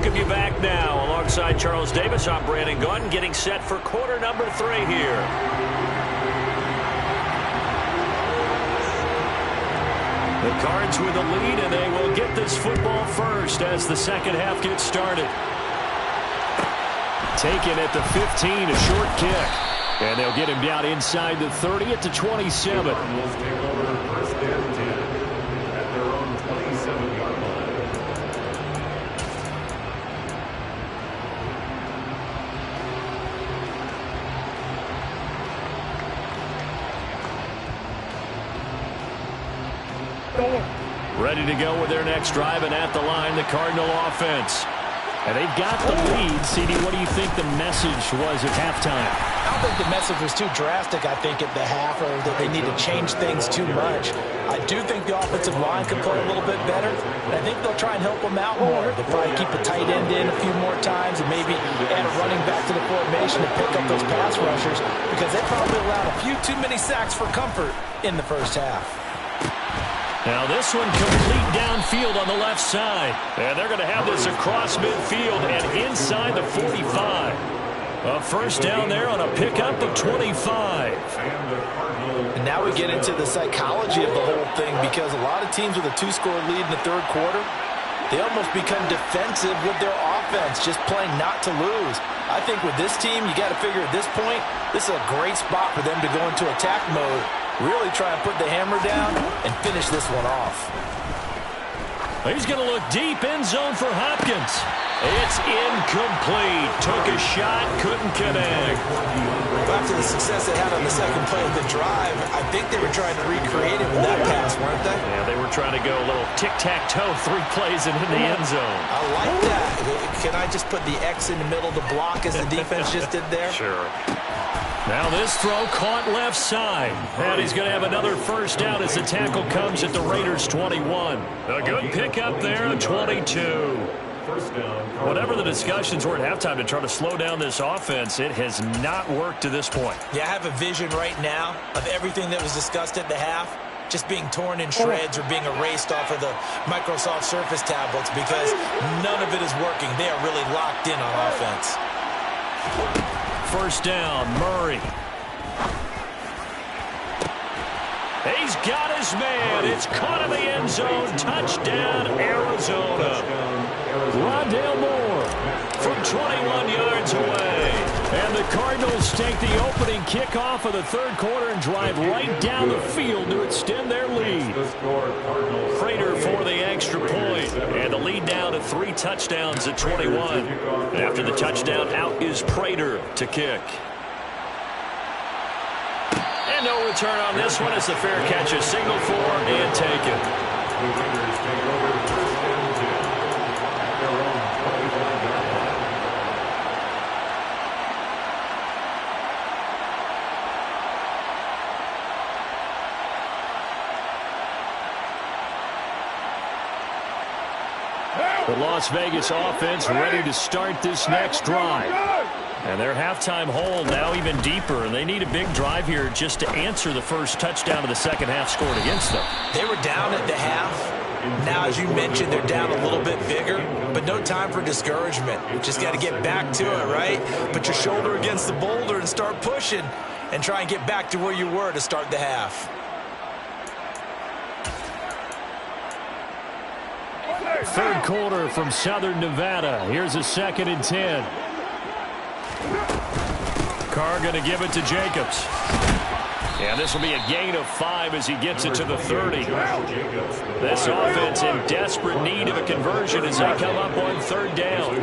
welcome you back now. Alongside Charles Davis, I'm Brandon Gunn, getting set for quarter number 3 here. The Cards with a lead, and they will get this football first as the second half gets started. Taken at the 15, a short kick. And they'll get him down inside the 30 at the 27. Ready to go with their next drive, and at the line, the Cardinal offense. And they've got the lead. CD, what do you think the message was at halftime? I don't think the message was too drastic, I think, at the half, or that they need to change things too much. I do think the offensive line could play a little bit better, and I think they'll try and help them out more. They'll probably keep a tight end in a few more times and maybe add a running back to the formation to pick up those pass rushers, because they probably allowed a few too many sacks for comfort in the first half. Now this one complete downfield on the left side. And they're going to have this across midfield and inside the 45. A first down there on a pickup of 25. And now we get into the psychology of the whole thing, because a lot of teams with a 2-score lead in the third quarter, they almost become defensive with their offense, just playing not to lose. I think with this team, you got to figure at this point, this is a great spot for them to go into attack mode. Really try and put the hammer down and finish this one off. He's going to look deep, end zone for Hopkins. It's incomplete. Took a shot, couldn't connect. After the success they had on the second play of the drive, I think they were trying to recreate it with that pass, weren't they? Yeah, they were trying to go a little tic-tac-toe, 3 plays and in the end zone. I like that. Can I just put the X in the middle of the block as the defense just did there? Sure. Now this throw caught left side. And he's going to have another first down as the tackle comes at the Raiders' 21. A good pickup there on 22. Whatever the discussions were at halftime to try to slow down this offense, it has not worked to this point. Yeah, I have a vision right now of everything that was discussed at the half just being torn in shreds or being erased off of the Microsoft Surface tablets, because none of it is working. They are really locked in on offense. First down, Murray. He's got his man. It's caught in the end zone. Touchdown, Arizona. Rondale Moore from 21 yards away. And the Cardinals take the opening kickoff of the third quarter and drive right down the field to extend their lead. Prater for the extra point. And the lead down to 3 touchdowns at 21. After the touchdown, out is Prater to kick. And no return on this one as the fair catch is signaled for and taken. The Las Vegas offense ready to start this next drive. And their halftime hole now even deeper, and they need a big drive here just to answer the first touchdown of the second half scored against them. They were down at the half. Now, as you mentioned, they're down a little bit bigger, but no time for discouragement. You just got to get back to it, right? Put your shoulder against the boulder and start pushing and try and get back to where you were to start the half. Third quarter from Southern Nevada. Here's a 2nd and 10. Carr going to give it to Jacobs. And this will be a gain of 5 as he gets it to the 30. This offense in desperate need of a conversion as they come up on 3rd down.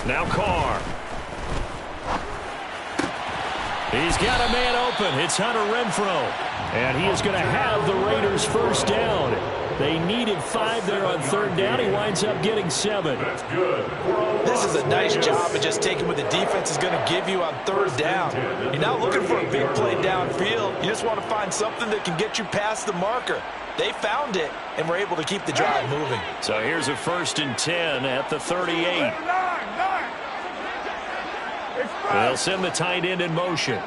Now Carr. He's got a man open. It's Hunter Renfrow. And he is going to have the Raiders first down. They needed 5 there on 3rd down. He winds up getting 7. That's good. This is a nice job of just taking what the defense is going to give you on 3rd down. You're not looking for a big play downfield. You just want to find something that can get you past the marker. They found it and were able to keep the drive moving. So here's a 1st and 10 at the 38. They'll send the tight end in motion.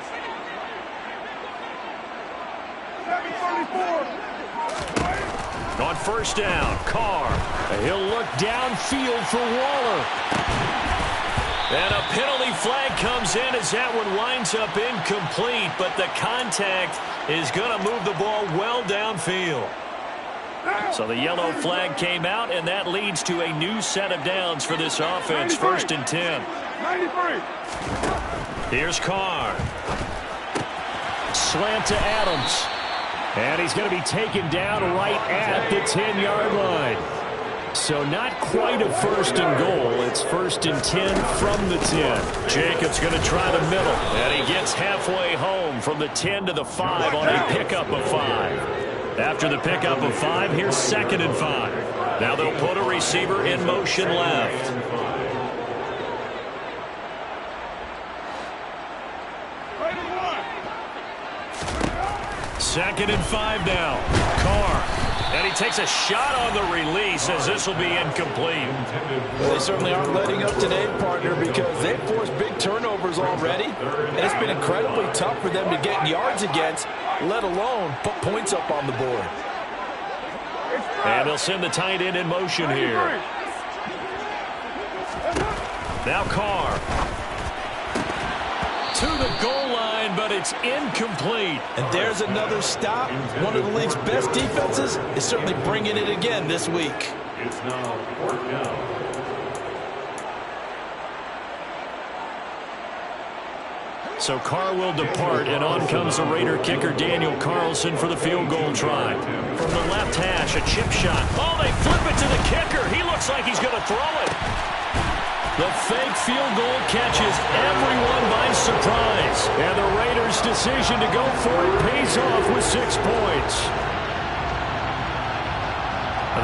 On first down, Carr. He'll look downfield for Waller. And a penalty flag comes in as that one winds up incomplete, but the contact is going to move the ball well downfield. So the yellow flag came out, and that leads to a new set of downs for this offense. 1st and 10. 93. Here's Carr. Slant to Adams. And he's going to be taken down right at the 10-yard line. So not quite a 1st and goal. It's 1st and 10 from the 10. Jacobs going to try the middle. And he gets halfway home from the 10 to the 5 on a pickup of 5. After the pickup of 5, here's 2nd and 5. Now they'll put a receiver in motion left. Second and 5 now. Carr. And he takes a shot on the release as this will be incomplete. Well, they certainly aren't letting up today, partner, because they've forced big turnovers already. And it's been incredibly tough for them to get yards against, let alone put points up on the board. And they'll send the tight end in motion here. Now Carr. To the goal line, but it's incomplete. And there's another stop. One of the league's best defenses is certainly bringing it again this week. It's now 4th down. So Carr will depart, and on comes the Raider kicker Daniel Carlson for the field goal try. From the left hash, a chip shot. Oh, they flip it to the kicker. He looks like he's going to throw it. The fake field goal catches everyone by surprise. And the Raiders' decision to go for it pays off with 6 points.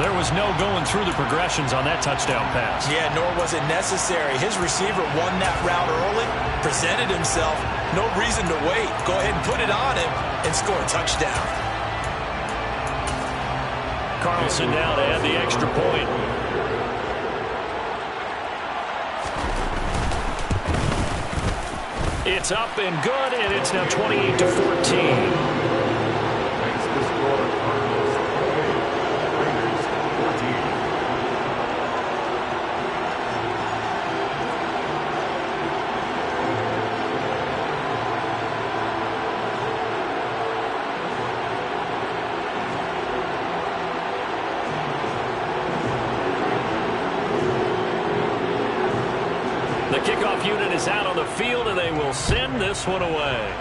There was no going through the progressions on that touchdown pass. Yeah, nor was it necessary. His receiver won that route early, presented himself. No reason to wait. Go ahead and put it on him and score a touchdown. Carlson now to add the extra point. It's up and good, and it's now 28-14. The kickoff unit is out on the field, and they will send this one away.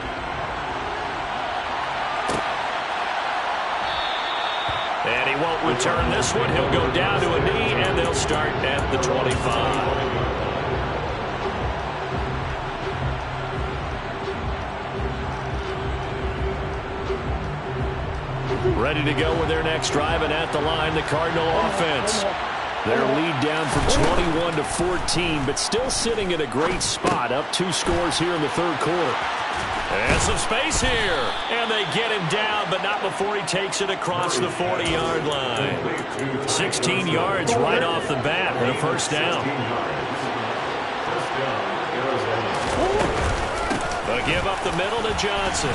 And he won't return this one. He'll go down to a knee, and they'll start at the 25. Ready to go with their next drive, and at the line, the Cardinal offense. Their lead down from 21-14, but still sitting in a great spot, up 2 scores here in the 3rd quarter. And some space here, and they get him down, but not before he takes it across the 40-yard line. 16 yards right off the bat and a 1st down. But give up the middle to Johnson.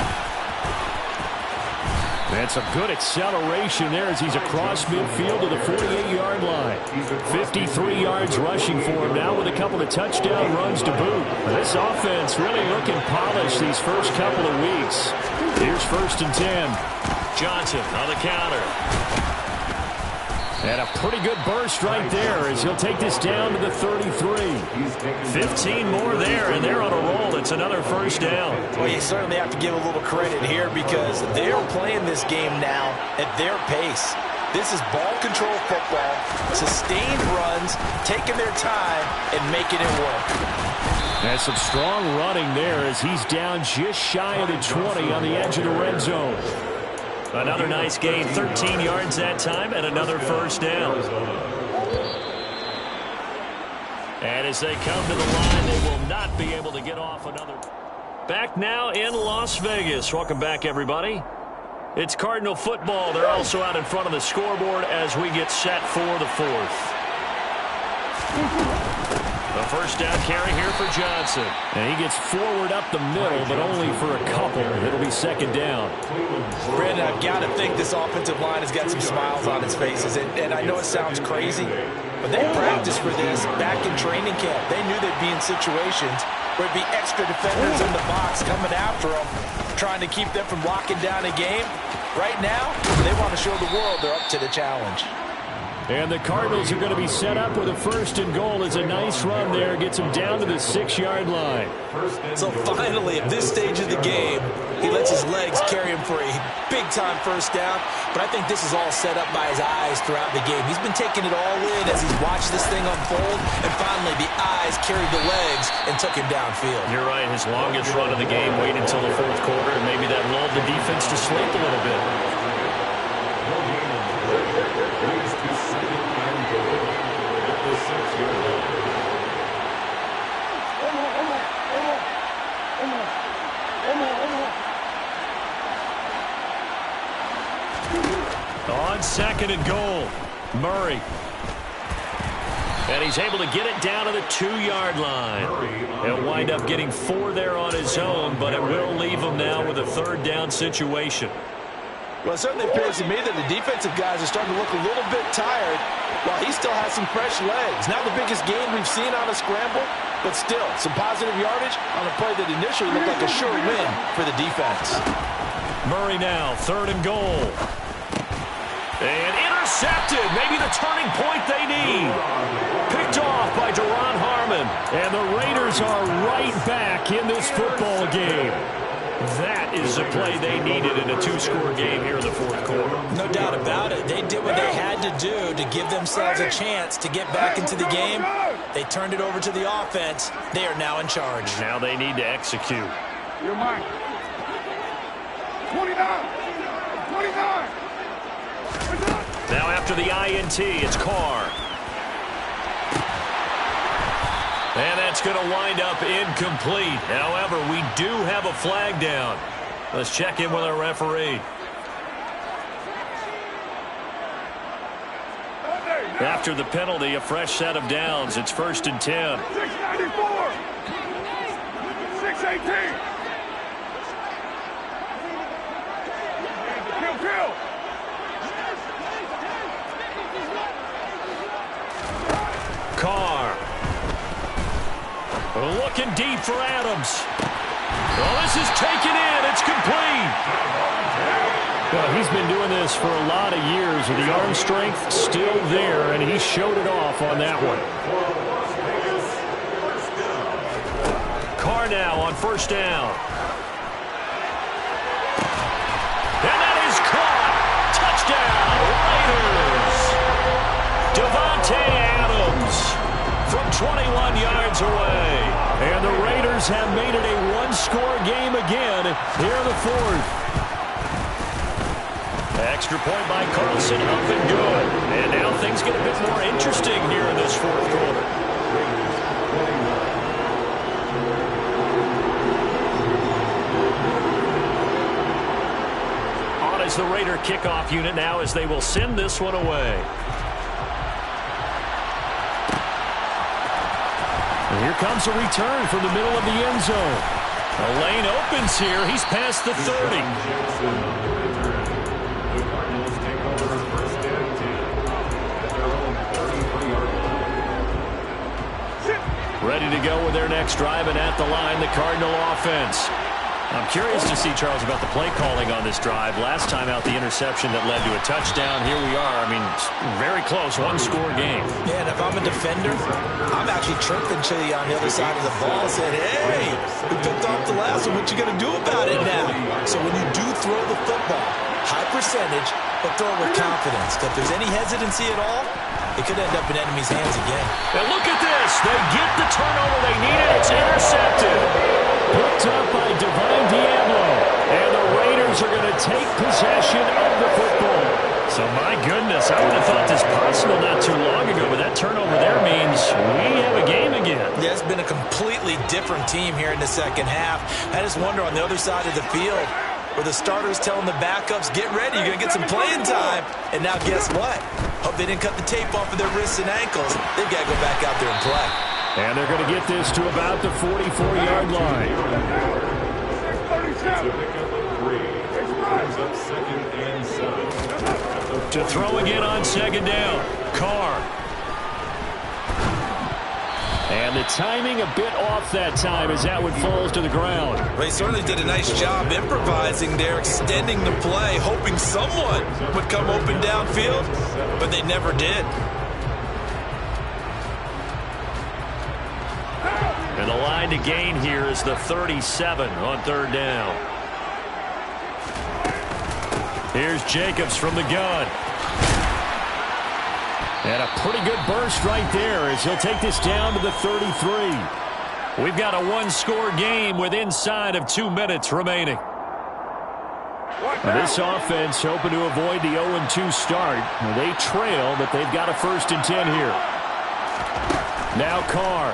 And some good acceleration there as he's across midfield to the 48-yard line. 53 yards rushing for him now with a couple of touchdown runs to boot. This offense really looking polished these first couple of weeks. Here's 1st and 10. Johnson on the counter. And a pretty good burst right there as he'll take this down to the 33. 15 more there, and they're on a roll. It's another 1st down. Well, you certainly have to give a little credit here because they're playing this game now at their pace. This is ball control football, sustained runs, taking their time, and making it work. And some strong running there as he's down just shy of the 20 on the edge of the red zone. Another nice gain, 13 yards that time, and another 1st down. And as they come to the line, they will not be able to get off another. Back now in Las Vegas. Welcome back, everybody. It's Cardinal football. They're also out in front of the scoreboard as we get set for the 4th. A first down carry here for Johnson. And he gets forward up the middle, but only for a couple. It'll be second down. Brandon, I've got to think this offensive line has got some smiles on its faces. And I know it sounds crazy, but they practiced for this back in training camp. They knew they'd be in situations where it'd be extra defenders in the box coming after them, trying to keep them from locking down a game. Right now, they want to show the world they're up to the challenge. And the Cardinals are going to be set up with a first and goal. It's a nice run there. Gets them down to the 6-yard line. So finally, at this stage of the game, he lets his legs carry him for a big-time first down. But I think this is all set up by his eyes throughout the game. He's been taking it all in as he's watched this thing unfold. And finally, the eyes carried the legs and took him downfield. You're right. His longest run of the game waited until the fourth quarter. And maybe that lulled the defense to sleep a little bit. On second and goal, Murray. And he's able to get it down to the 2-yard line. He'll wind up getting 4 there on his own, but it will leave him now with a third down situation. Well, it certainly appears to me that the defensive guys are starting to look a little bit tired while he still has some fresh legs. Not the biggest gain we've seen on a scramble, but still some positive yardage on a play that initially looked like a sure win for the defense. Murray now, third and goal. And intercepted, maybe the turning point they need. Picked off by Duron Harmon. And the Raiders are right back in this football game. That is the play they needed in a 2-score game here in the fourth quarter. No doubt about it. They did what they had to do to give themselves a chance to get back into the game. They turned it over to the offense. They are now in charge. Now they need to execute. You're mine. 29. 29. Now after the INT, it's Carr. And that's going to wind up incomplete. However, we do have a flag down. Let's check in with our referee. After the penalty, a fresh set of downs. It's first and 10. 694. 618. Kill. Carr. Looking deep for Adams. Well, this is taken in. It's complete. Well, he's been doing this for a lot of years, with the arm strength still there, and he showed it off on that one. Carr now on first down. And that is caught. Touchdown, Raiders. Davante Adams from 21 yards away. And the Raiders have made it a 1-score game again here in the fourth. Extra point by Carlson, up and good. And now things get a bit more interesting here in this fourth quarter. On is the Raider kickoff unit now, as they will send this one away. And here comes a return from the middle of the end zone. The lane opens here. He's past the 30. Ready to go with their next drive, and at the line, the Cardinal offense. I'm curious to see, Charles, about the play calling on this drive. Last time out, the interception that led to a touchdown. Here we are. I mean, very close, 1-score game. Yeah, and if I'm a defender, I'm actually chirping to you on the other side of the ball, saying, hey, we picked off the last one. What you going to do about it now? So when you do throw the football, high percentage, but throw it with confidence. If there's any hesitancy at all, it could end up in enemy's hands again. And look at this. They get the turnover they needed. It's intercepted. Picked up by Divine Diablo. And the Raiders are going to take possession of the football. So, my goodness, I would have thought this possible not too long ago, but that turnover there means we have a game again. Yeah, it's been a completely different team here in the second half. I just wonder on the other side of the field, where the starters telling the backups, get ready, you're going to get some playing time. And now guess what? Hope they didn't cut the tape off of their wrists and ankles. They've got to go back out there and play. And they're going to get this to about the 44-yard line. 37. To throw again on second down. Carr. And the timing a bit off that time as that one falls to the ground. They certainly did a nice job improvising there, extending the play, hoping someone would come open downfield, but they never did. And the line to gain here is the 37 on third down. Here's Jacobs from the gun. And a pretty good burst right there as he'll take this down to the 33. We've got a one-score game with inside of 2 minutes remaining. This offense hoping to avoid the 0-2 start. They trail, but they've got a 1st and 10 here. Now Carr.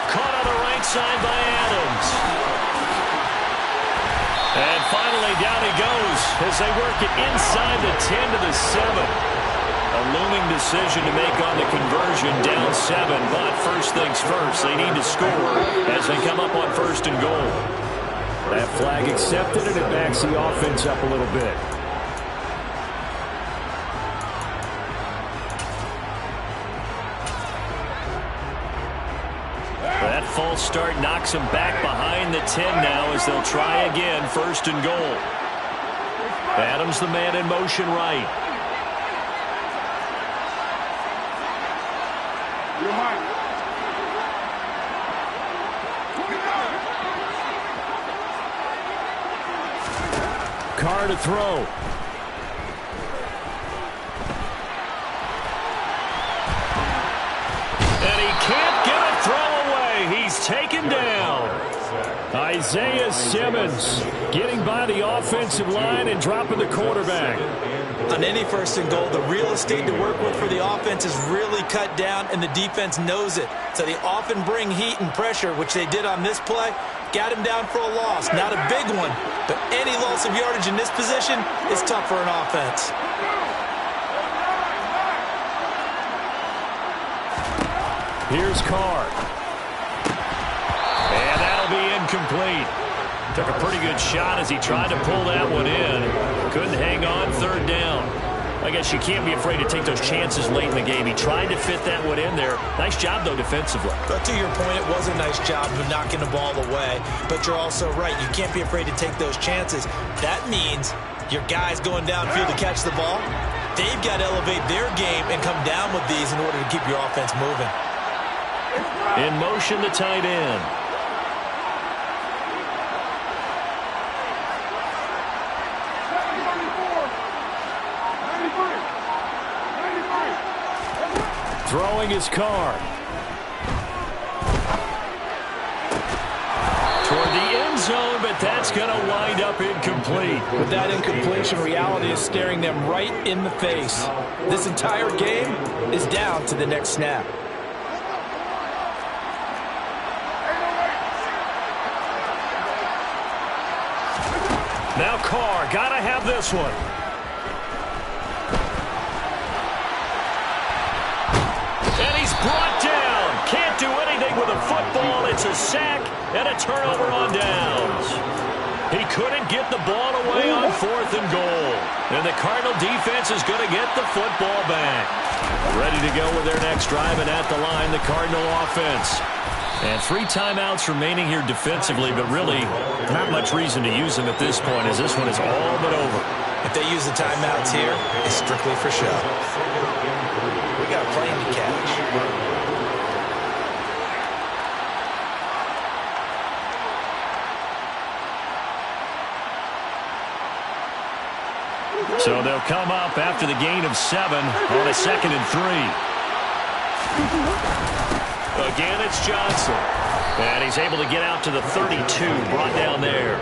Caught on the right side by Adams. And finally, down he goes as they work it inside the 10 to the 7. A looming decision to make on the conversion, down 7. But first things first, they need to score as they come up on 1st and goal. That flag accepted, and it backs the offense up a little bit. That false start knocks them back behind the 10 now as they'll try again, 1st and goal. Adams the man in motion right. You're mine. 29. Carr to throw. And he can't get a throw away. He's taken down. Isaiah Simmons getting by the offensive line and dropping the quarterback. On any 1st and goal, the real estate to work with for the offense is really cut down, and the defense knows it. So they often bring heat and pressure, which they did on this play. Got him down for a loss. Not a big one, but any loss of yardage in this position is tough for an offense. Here's Carr. And that'll be incomplete. Took a pretty good shot as he tried to pull that one in. Couldn't hang on, 3rd down. I guess you can't be afraid to take those chances late in the game. He tried to fit that one in there. Nice job, though, defensively. But to your point, it was a nice job of knocking the ball away. But you're also right. You can't be afraid to take those chances. That means your guys going downfield to catch the ball, they've got to elevate their game and come down with these in order to keep your offense moving. In motion, the tight end. Throwing his Carr. Toward the end zone, but that's going to wind up incomplete. With that incompletion, reality is staring them right in the face. This entire game is down to the next snap. Now Carr, gotta have this one. And he's brought down. Can't do anything with a football. It's a sack and a turnover on downs. He couldn't get the ball away on 4th and goal. And the Cardinal defense is going to get the football back. Ready to go with their next drive, and at the line, the Cardinal offense. And 3 timeouts remaining here defensively, but really not much reason to use them at this point as this one is all but over. If they use the timeouts here, it's strictly for show. We got a plane to catch. So they'll come up after the gain of 7 on a 2nd and 3. Again, it's Johnson. And he's able to get out to the 32, brought down there.